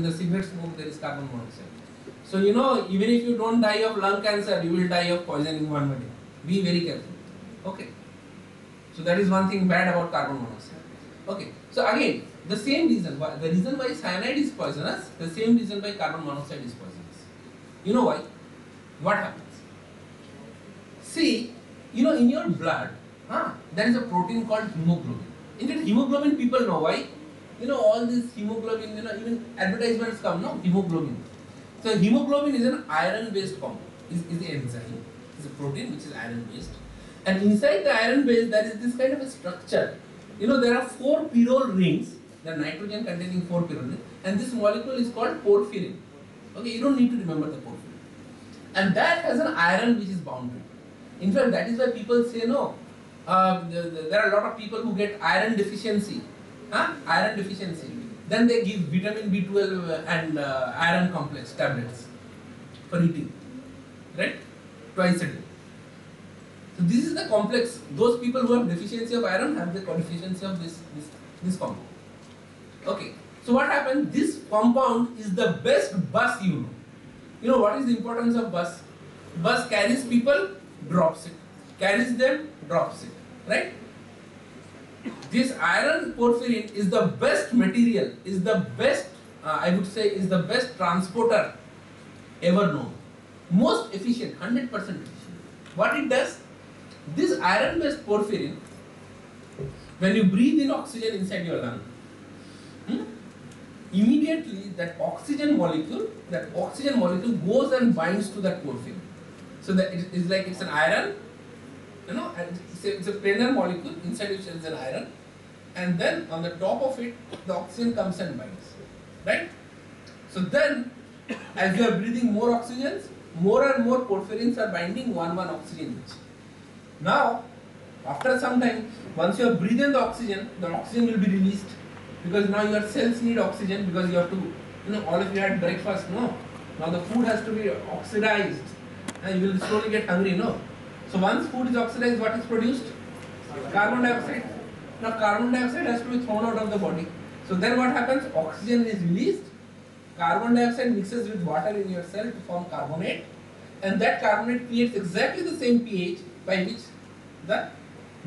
the cigarette smoke there is carbon monoxide. So you know, even if you don't die of lung cancer, you will die of poisoning one body. Be very careful. Okay. So that is one thing bad about carbon monoxide. Okay. So again, the same reason, the reason why cyanide is poisonous, the same reason why carbon monoxide is poisonous. You know why? What happens? See, you know, in your blood, there is a protein called hemoglobin. In fact, hemoglobin people know why. You know, all this hemoglobin, you know, even advertisements come, no? Hemoglobin. So hemoglobin is an iron-based compound. Is the enzyme. It's a protein which is iron-based. And inside the iron-based, there is this kind of a structure. You know, there are 4 pyrrole rings. There are nitrogen containing 4 pyrrole rings. And this molecule is called porphyrin. Okay, you don't need to remember the porphyrin. And that has an iron which is bound to it. In fact, that is why people say no. There are a lot of people who get iron deficiency. Iron deficiency. Then they give vitamin B12 and iron complex tablets for eating. Right? Twice a day. So this is the complex. Those people who have deficiency of iron have the deficiency of this compound. Okay. So what happens? This compound is the best bus you know. You know what is the importance of bus? Bus carries people, drops it. Carries them, drops it. Right? This iron porphyrin is the best material, is the best, I would say, is the best transporter ever known. Most efficient, 100% efficient. What it does? This iron-based porphyrin, when you breathe in oxygen inside your lung, immediately that oxygen molecule goes and binds to that porphyrin. So that it is like it's an iron, you know, and it's a planar molecule inside which is an iron, and then on the top of it the oxygen comes and binds, right? So then, as you are breathing more oxygens, more and more porphyrins are binding one oxygen each. Now, after some time, once you have breathed in the oxygen will be released, because now your cells need oxygen, because you have to, you know, all of you had breakfast, no? Now the food has to be oxidized and you will slowly get hungry, no? So once food is oxidized, what is produced? Carbon dioxide. Now carbon dioxide has to be thrown out of the body. So then what happens? Oxygen is released, carbon dioxide mixes with water in your cell to form carbonate, and that carbonate creates exactly the same pH by which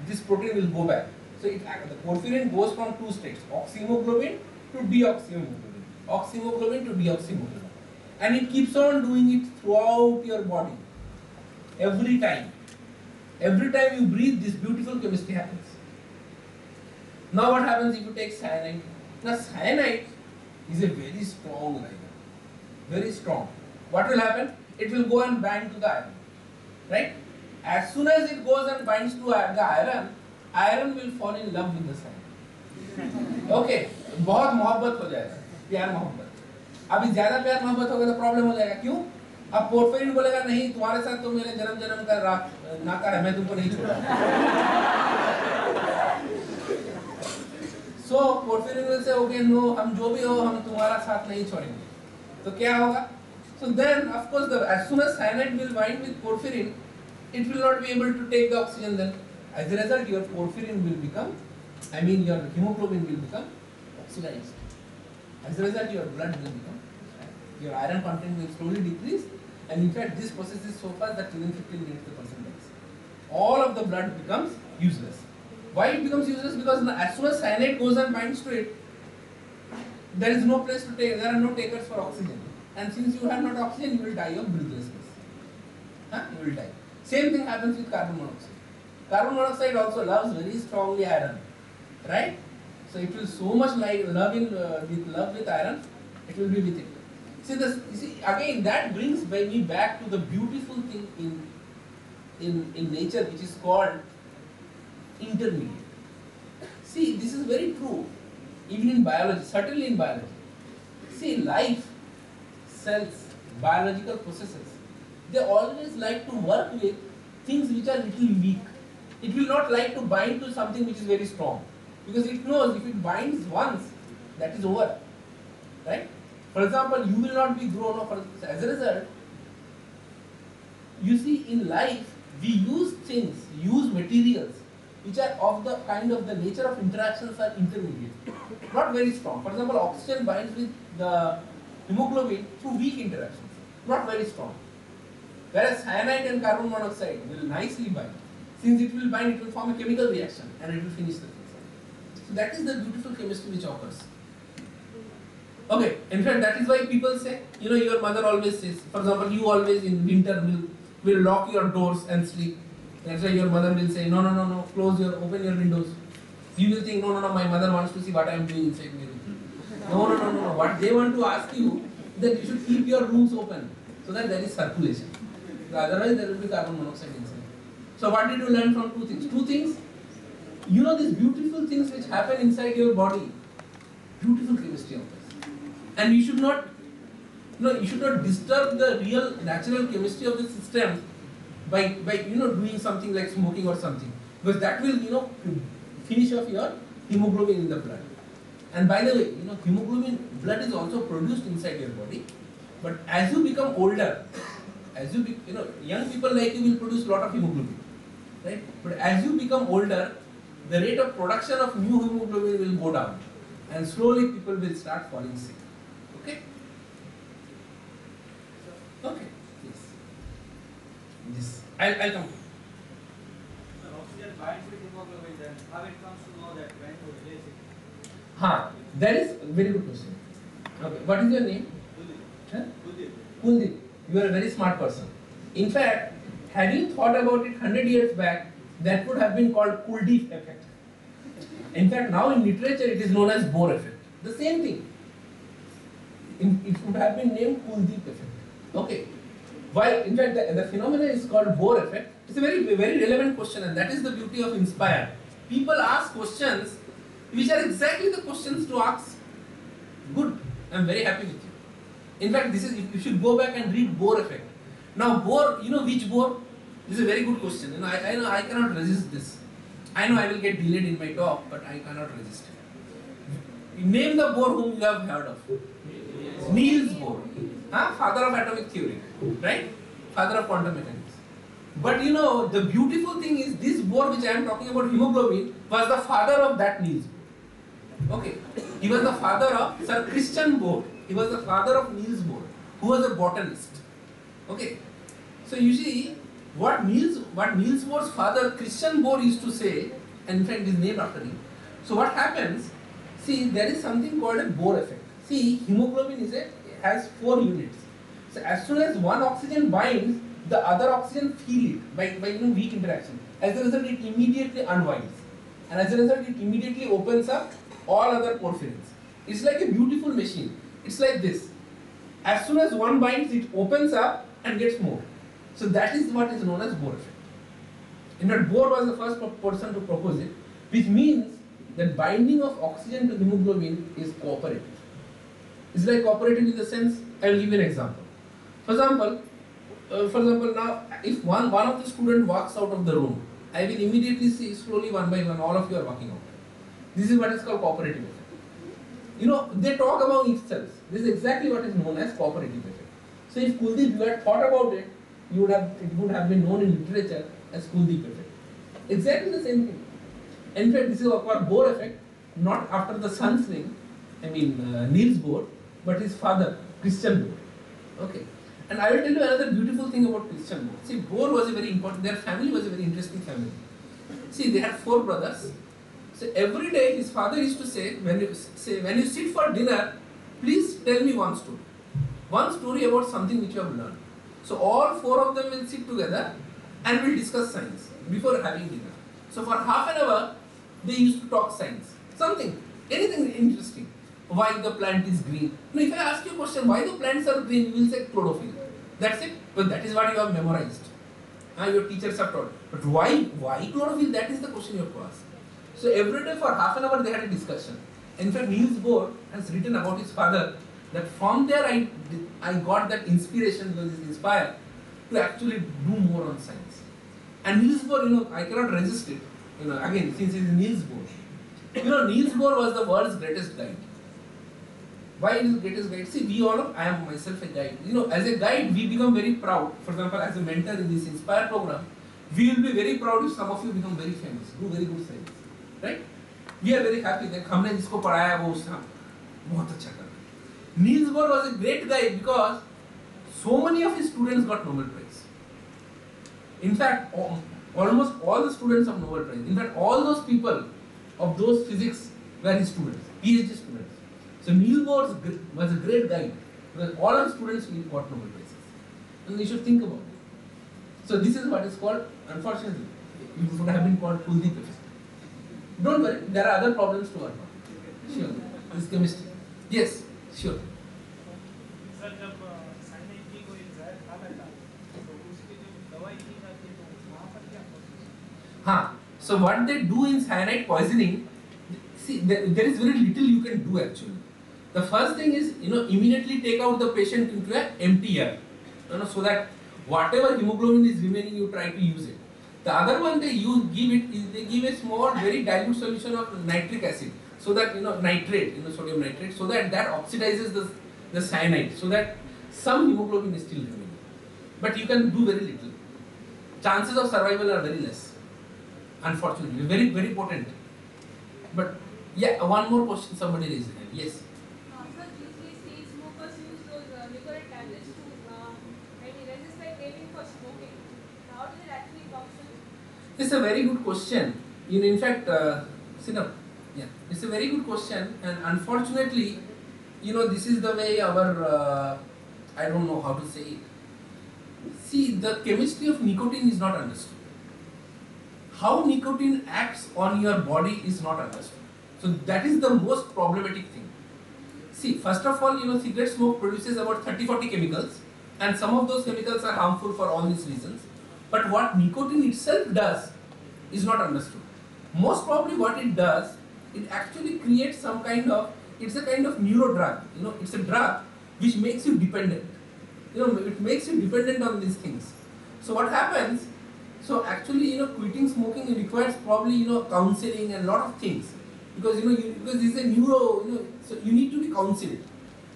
this protein will go back. So the porphyrin goes from 2 states, oxyhemoglobin to deoxyhemoglobin, oxyhemoglobin to deoxyhemoglobin, and it keeps on doing it throughout your body. Every time you breathe, this beautiful chemistry happens. Now what happens if you take cyanide? Now cyanide is a very strong ligand, very strong. What will happen? It will go and bind to the iron, right? As soon as it goes and binds to the iron will fall in love with the cyanide. Okay, बहुत मोहब्बत हो जाएगा, प्यार मोहब्बत. अभी ज़्यादा प्यार मोहब्बत होगा तो प्रॉब्लम हो जाएगा. क्यों? अब पोर्फिरिन बोलेगा नहीं, तुम्हारे साथ तो मेरे जन्म का नाता है, मैं तुमको नहीं छोड़ूंगा. So porphyrin will say, okay, no, हम जो भी हो, हम तुम्हारा साथ नहीं छोड़ेंगे. तो क्या होगा? So then, of course, as soon as cyanide will bind with porphyrin, it will not be able to take the oxygen then. As a result, your porphyrin will become, your hemoglobin will become oxidized. As a result, your blood will become, your iron content will slowly decrease, and in fact, this process is so fast that within 15 minutes the person dies. All of the blood becomes useless. Why it becomes useless? Because as soon as cyanide goes and binds to it, there is no place to take, there are no takers for oxygen. And since you have not oxygen, you will die of breathlessness. You will die. Same thing happens with carbon monoxide. Carbon monoxide also loves very strongly iron, right? So it will so much like love with iron, it will be with it. See, again, that brings me back to the beautiful thing in nature, which is called intermediate. See, this is very true, even in biology, certainly in biology. See, life, cells, biological processes, they always like to work with things which are little weak. It will not like to bind to something which is very strong, because it knows if it binds once, that is over, right? For example, you will not be grown up. As a result, you see, in life, we use materials which are of the kind of the nature of interactions are intermediate, not very strong. For example, oxygen binds with the hemoglobin through weak interactions, not very strong. Whereas cyanide and carbon monoxide will nicely bind. Since it will bind, it will form a chemical reaction and it will finish the thing. So that is the beautiful chemistry which occurs. Okay, in fact that is why people say, you know, your mother always says, for example, you always in winter will lock your doors and sleep. That's why your mother will say, no, open your windows. You will think, no, my mother wants to see what I am doing inside my room. No. What they want to ask you, that you should keep your rooms open so that there is circulation. Otherwise there will be carbon monoxide inside. So what did you learn from two things? Two things, you know, these beautiful things which happen inside your body, beautiful chemistry of this. And you should not, you should not disturb the real natural chemistry of the system by doing something like smoking or something, because that will finish off your hemoglobin in the blood. And by the way, hemoglobin blood is also produced inside your body, but as you become older, young people like you will produce a lot of hemoglobin, right? But as you become older, the rate of production of new hemoglobin will go down, and slowly people will start falling sick. Okay? Okay. Yes. I'll come. When oxygen binds with hemoglobin, then how it comes to know that when to release it? That is a very good question. Okay. What is your name? Kuldeep. Kuldeep. You are a very smart person. In fact, had you thought about it 100 years back, that would have been called Kuldeep effect. In fact, now in literature it is known as Bohr effect. The same thing. It would have been named Kuldeep effect. Okay. Why? In fact, the phenomenon is called Bohr effect. It's a very, very relevant question, and that is the beauty of Inspire. People ask questions which are exactly the questions to ask. Good. I'm very happy with you. In fact, this is, you should go back and read Bohr effect. Now, Bohr, you know which Bohr? This is a very good question. I know I cannot resist this. I know I will get delayed in my talk, but I cannot resist it. Name the Bohr whom you have heard of. Niels Bohr. Father of atomic theory, right? Father of quantum mechanics. But the beautiful thing is this Bohr which I am talking about, hemoglobin, was the father of that Niels Bohr. Okay. He was the father of Sir Christian Bohr. He was the father of Niels Bohr, who was a botanist. Okay. So you see, what Niels Bohr's father Christian Bohr used to say, and in fact it is named after him. So what happens, see, there is something called a Bohr effect. See, hemoglobin has 4 units. So as soon as one oxygen binds, the other oxygen feel it by weak interaction. As a result, it immediately unwinds. And as a result, it immediately opens up all other porphyrins. It's like a beautiful machine. It's like this. As soon as one binds, it opens up and gets more. So that is what is known as Bohr effect. In fact, Bohr was the first person to propose it, which means that binding of oxygen to hemoglobin is cooperative. It's like cooperative in the sense, I will give you an example. For example, now if one of the students walks out of the room, I will immediately see slowly one by one all of you are walking out. This is what is called cooperative effect. They talk among themselves. This is exactly what is known as cooperative effect. So if Kuldeep, you had thought about it, it would have been known in literature as Kuldeep effect. Exactly the same thing. In fact, this is called Bohr effect, not after the son's name, Niels Bohr, but his father, Christian Bohr. Okay. And I will tell you another beautiful thing about Christian Bohr. See, Bohr was their family was a very interesting family. See, they had 4 brothers. So every day his father used to say, when you sit for dinner, please tell me one story. One story about something which you have learned. So all 4 of them will sit together and will discuss science before having dinner. So for half an hour, they used to talk science. Anything interesting. Why the plant is green. Now if I ask you a question, why the plants are green, you will say chlorophyll. That's it. But that is what you have memorized. Your teachers have taught. But why chlorophyll? That is the question you have to ask. So every day for half an hour they had a discussion. In fact, Niels Bohr has written about his father that from there I got that inspiration, because he's inspired to actually do more on science. And Niels Bohr, I cannot resist it. Again, since he is Niels Bohr. Niels Bohr was the world's greatest guide. Why is the greatest guide? See, I am myself a guide. As a guide, we become very proud. For example, as a mentor in this Inspire program, we will be very proud if some of you become very famous, do very good science. Right? We are very happy that हमने जिसको पढ़ाया वो उसने बहुत अच्छा कर रहा है. Niels Bohr was a great guy because so many of his students got Nobel Prize. In fact, almost all the students of Nobel Prize, in fact, all those people of those physics were his students, PhD students. So Niels Bohr was a great guy because all our students got Nobel Prizes. And you should think about it. So this is what is called, unfortunately, it would have been called Kuldeep effect. Don't worry, there are other problems to work on. Sure, this is chemistry. Yes, sure. Sir जब cyanide की कोई जहर खा लेता तो उसकी जो दवाई की जाती है तो वहाँ पर क्या प्रोसेस? हाँ, so what they do in cyanide poisoning, see there is very little you can do actually. The first thing is, immediately take out the patient into an empty air, so that whatever hemoglobin is remaining, you try to use it. The other one they give a small, very dilute solution of nitric acid, so that nitrate, sodium nitrate, so that oxidizes the cyanide, so that some hemoglobin is still remaining. But you can do very little. Chances of survival are very less, unfortunately, very very potent. But yeah, one more question somebody raised. Yes. Sir, usually street smokers use those Nicorette tablets to resist like craving for smoking. How does it actually function? It's a very good question. In fact, sit up. Yeah, it's a very good question, and unfortunately, this is the way our I don't know how to say it. See, the chemistry of nicotine is not understood. How nicotine acts on your body is not understood. So that is the most problematic thing. See, first of all, cigarette smoke produces about 30-40 chemicals, and some of those chemicals are harmful for all these reasons. But what nicotine itself does is not understood. Most probably what it does, it actually creates it's a kind of neuro drug. It's a drug which makes you dependent. It makes you dependent on these things. So what happens? So actually, quitting smoking requires probably, counseling and a lot of things. Because, because this is a neuro, so you need to be counseled.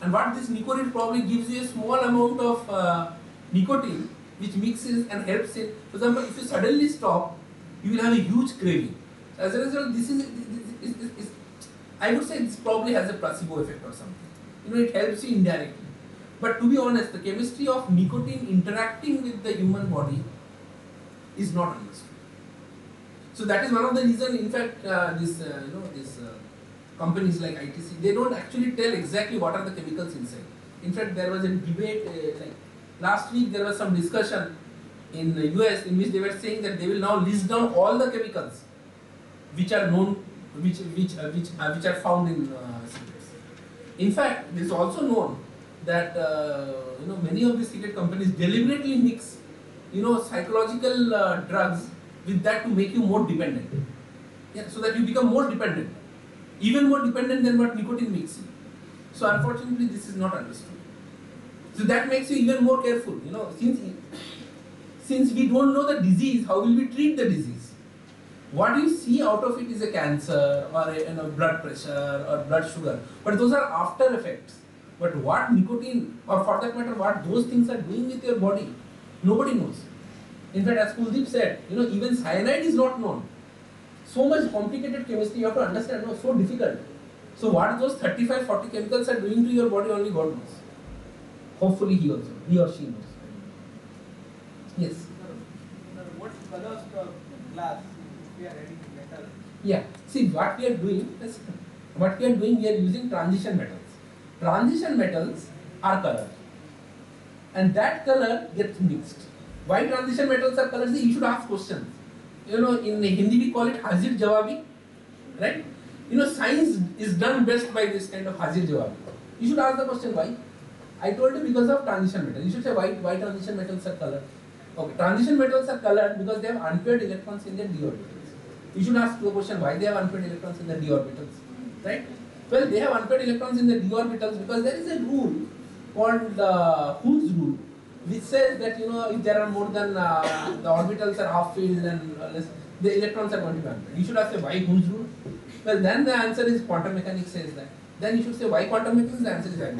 And what this nicotine probably gives you a small amount of nicotine which mixes and helps in. For example, if you suddenly stop, you will have a huge craving. As a result, this is I would say this probably has a placebo effect or something. It helps you indirectly. But to be honest, the chemistry of nicotine interacting with the human body is not understood. So that is one of the reasons. In fact, companies like ITC, they don't actually tell exactly what are the chemicals inside. In fact, there was a debate like last week. There was some discussion in the US in which they were saying that they will now list down all the chemicals which are known, which are found in cigarettes. In fact, it is also known that many of the cigarette companies deliberately mix psychological drugs with that to make you more dependent. Yeah, so that you become more dependent, even more dependent than what nicotine makes you. So unfortunately, this is not understood. So that makes you even more careful. Since we don't know the disease, how will we treat the disease? What you see out of it is a cancer or a blood pressure or blood sugar, but those are after effects. But what nicotine, or for that matter, what those things are doing with your body, nobody knows. In fact, as Kuldeep said, even cyanide is not known. So much complicated chemistry you have to understand, so difficult. So what those 35-40 chemicals are doing to your body, only God knows. Hopefully he or she knows. Yes. What colors the glass we are adding metal? Yeah. See, what we are doing, we are using transition metals. Transition metals are colored, and that color gets mixed. Why transition metals are colored? See, you should ask questions. In Hindi we call it Hazir Jawabi, right? Science is done best by this kind of Hazir Jawabi. You should ask the question why. I told you because of transition metals. You should say why transition metals are colored. Okay, transition metals are colored because they have unpaired electrons in their d orbitals. You should ask the question why they have unpaired electrons in their d orbitals, right? Well, they have unpaired electrons in the d orbitals because there is a rule called Hund's rule, which says that if there are more than the orbitals are half filled and less, the electrons are going to be unpaired. You should ask why Hund's rule. Well, then the answer is quantum mechanics says that. Then you should say why quantum mechanics. The answer is that.